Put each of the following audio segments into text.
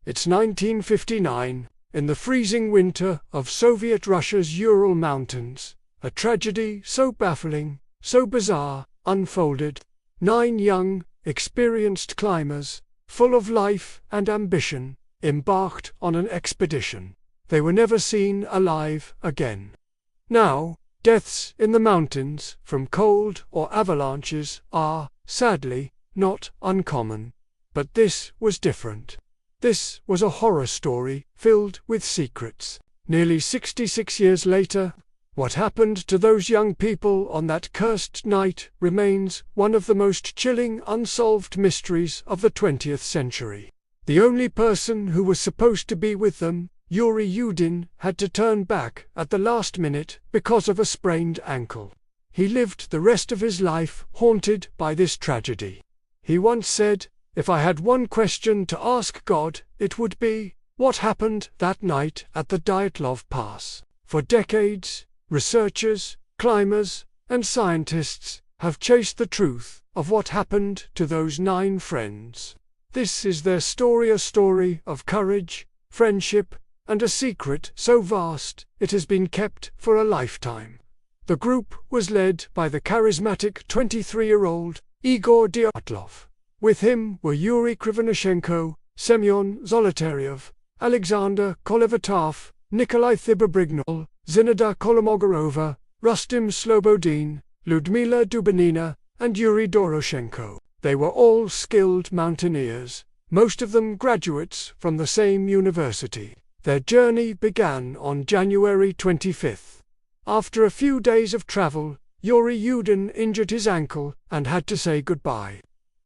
It's 1959, in the freezing winter of Soviet Russia's Ural Mountains. A tragedy so baffling, so bizarre, unfolded. 9 young, experienced climbers, full of life and ambition, embarked on an expedition. They were never seen alive again. Now, deaths in the mountains from cold or avalanches are, sadly, not uncommon. But this was different. This was a horror story filled with secrets. Nearly 66 years later, what happened to those young people on that cursed night remains one of the most chilling unsolved mysteries of the 20th century. The only person who was supposed to be with them, Yuri Yudin, had to turn back at the last minute because of a sprained ankle. He lived the rest of his life haunted by this tragedy. He once said, "If I had one question to ask God, it would be, what happened that night at the Dyatlov Pass?" For decades, researchers, climbers, and scientists have chased the truth of what happened to those 9 friends. This is their story, a story of courage, friendship, and a secret so vast it has been kept for a lifetime. The group was led by the charismatic 23-year-old Igor Dyatlov. With him were Yuri Krivonishenko, Semyon Zolotaryov, Alexander Kolevatov, Nikolai Thibobrignol, Zinada Kolomogorova, Rustim Slobodin, Ludmila Dubinina, and Yuri Doroshenko. They were all skilled mountaineers, most of them graduates from the same university. Their journey began on January 25th. After a few days of travel, Yuri Yudin injured his ankle and had to say goodbye.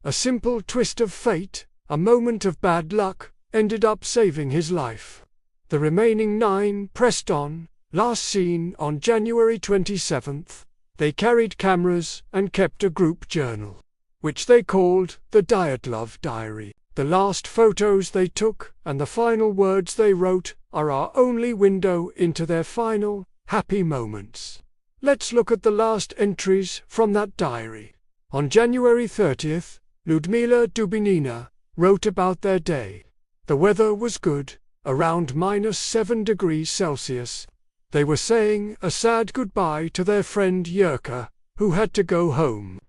A simple twist of fate, a moment of bad luck, ended up saving his life. The remaining 9 pressed on, last seen on January 27th. They carried cameras and kept a group journal, which they called the Dyatlov Diary. The last photos they took and the final words they wrote are our only window into their final, happy moments. Let's look at the last entries from that diary. On January 30th, Ludmila Dubinina wrote about their day. The weather was good, around -7 degrees Celsius. They were saying a sad goodbye to their friend Yurka, who had to go home.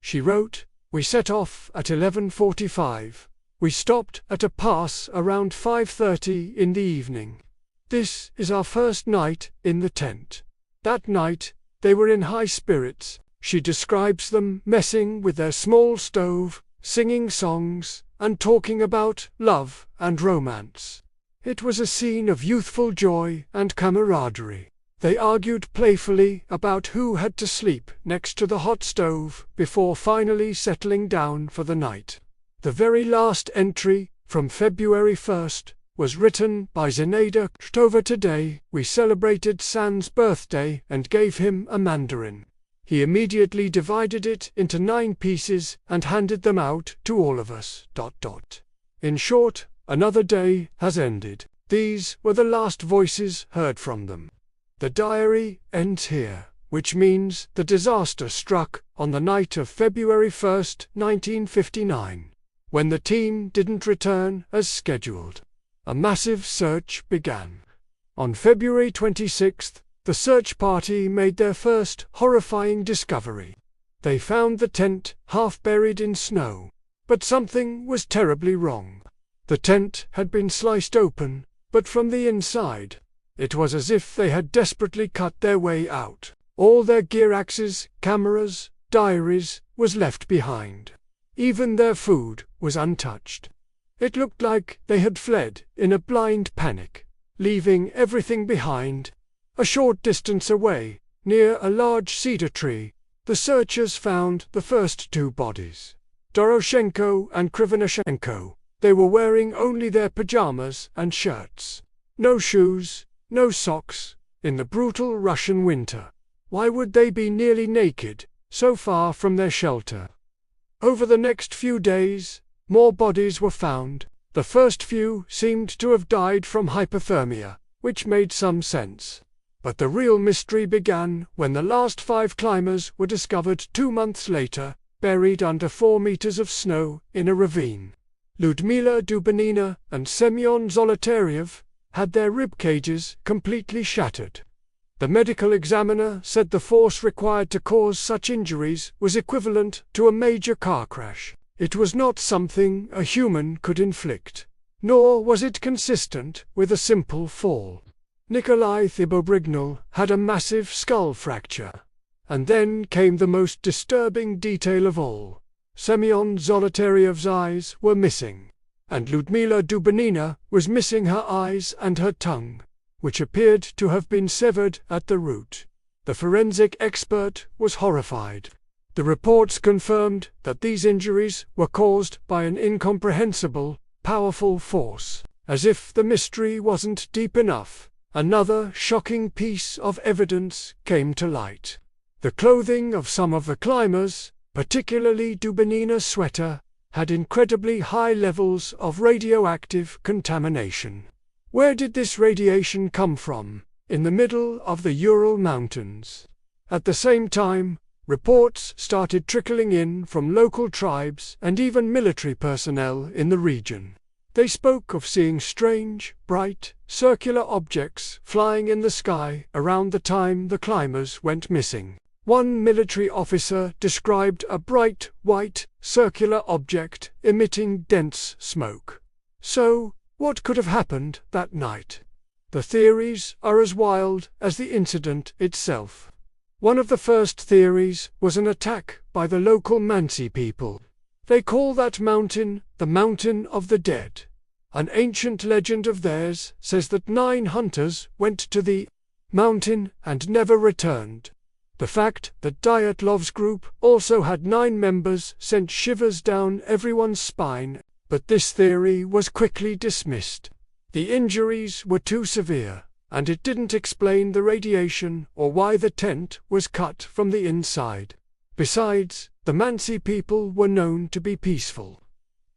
She wrote, "We set off at 11:45. We stopped at a pass around 5:30 in the evening. This is our first night in the tent." That night, they were in high spirits. She describes them messing with their small stove, singing songs, and talking about love and romance. It was a scene of youthful joy and camaraderie. They argued playfully about who had to sleep next to the hot stove before finally settling down for the night. The very last entry, from February 1st, was written by Zinaida Khtova. "Today, we celebrated San's birthday and gave him a mandarin. He immediately divided it into 9 pieces and handed them out to all of us. In short, another day has ended." These were the last voices heard from them. The diary ends here, which means the disaster struck on the night of February 1st, 1959. When the team didn't return as scheduled. A massive search began. On February 26th, the search party made their first horrifying discovery. They found the tent half buried in snow. But something was terribly wrong. The tent had been sliced open, but from the inside. It was as if they had desperately cut their way out. All their gear, axes, cameras, diaries, was left behind. Even their food was untouched. It looked like they had fled in a blind panic, leaving everything behind. A short distance away, near a large cedar tree, the searchers found the first 2 bodies. Doroshenko and Krivonishenko. They were wearing only their pajamas and shirts. No shoes, no socks, in the brutal Russian winter. Why would they be nearly naked, so far from their shelter? Over the next few days, more bodies were found. The first few seemed to have died from hypothermia, which made some sense. But the real mystery began when the last 5 climbers were discovered 2 months later, buried under 4 meters of snow in a ravine. Ludmila Dubinina and Semyon Zolotaryov had their rib cages completely shattered. The medical examiner said the force required to cause such injuries was equivalent to a major car crash. It was not something a human could inflict, nor was it consistent with a simple fall. Nikolai Thibobrignol had a massive skull fracture. And then came the most disturbing detail of all. Semyon Zolotaryov's eyes were missing, and Ludmila Dubinina was missing her eyes and her tongue, which appeared to have been severed at the root. The forensic expert was horrified. The reports confirmed that these injuries were caused by an incomprehensible, powerful force. As if the mystery wasn't deep enough, another shocking piece of evidence came to light. The clothing of some of the climbers, particularly Dubinina's sweater, had incredibly high levels of radioactive contamination. Where did this radiation come from? In the middle of the Ural Mountains. At the same time, reports started trickling in from local tribes and even military personnel in the region. They spoke of seeing strange, bright, circular objects flying in the sky around the time the climbers went missing. One military officer described a bright, white, circular object emitting dense smoke. So, what could have happened that night? The theories are as wild as the incident itself. One of the first theories was an attack by the local Mansi people. They call that mountain the Mountain of the Dead. An ancient legend of theirs says that 9 hunters went to the mountain and never returned. The fact that Dyatlov's group also had 9 members sent shivers down everyone's spine, but this theory was quickly dismissed. The injuries were too severe, and it didn't explain the radiation or why the tent was cut from the inside. Besides, the Mansi people were known to be peaceful.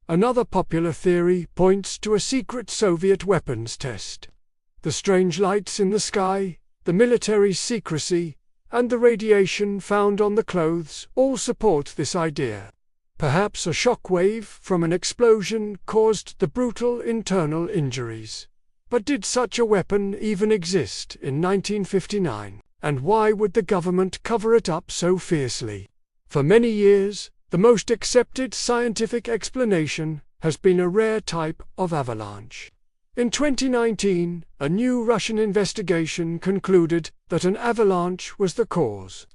Another popular theory points to a secret Soviet weapons test. The strange lights in the sky, the military's secrecy, and the radiation found on the clothes all support this idea. Perhaps a shock wave from an explosion caused the brutal internal injuries. But did such a weapon even exist in 1959? And why would the government cover it up so fiercely? For many years, the most accepted scientific explanation has been a rare type of avalanche. In 2019, a new Russian investigation concluded that an avalanche was the cause.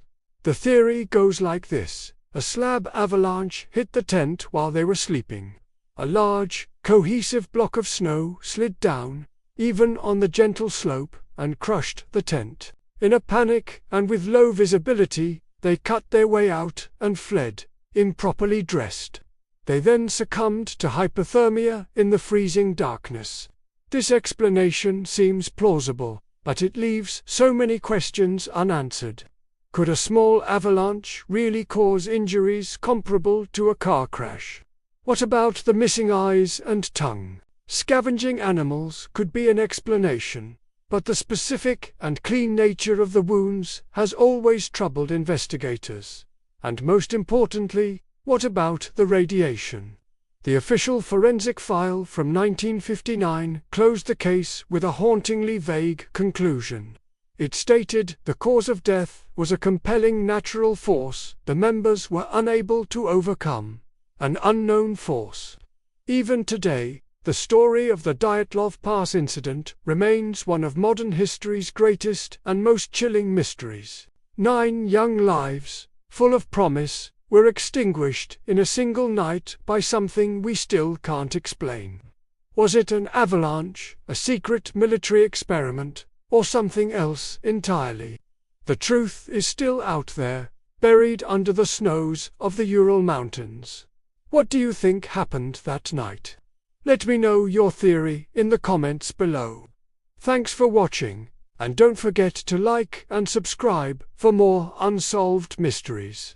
The theory goes like this. A slab avalanche hit the tent while they were sleeping. A large, cohesive block of snow slid down, even on the gentle slope, and crushed the tent. In a panic and with low visibility, they cut their way out and fled, improperly dressed. They then succumbed to hypothermia in the freezing darkness. This explanation seems plausible, but it leaves so many questions unanswered. Could a small avalanche really cause injuries comparable to a car crash? What about the missing eyes and tongue? Scavenging animals could be an explanation, but the specific and clean nature of the wounds has always troubled investigators. And most importantly, what about the radiation? The official forensic file from 1959 closed the case with a hauntingly vague conclusion. It stated the cause of death was a compelling natural force the members were unable to overcome, an unknown force. Even today, the story of the Dyatlov Pass incident remains one of modern history's greatest and most chilling mysteries. 9 young lives, full of promise, were extinguished in a single night by something we still can't explain. Was it an avalanche, a secret military experiment, or something else entirely? The truth is still out there, buried under the snows of the Ural Mountains. What do you think happened that night? Let me know your theory in the comments below. Thanks for watching, and don't forget to like and subscribe for more unsolved mysteries.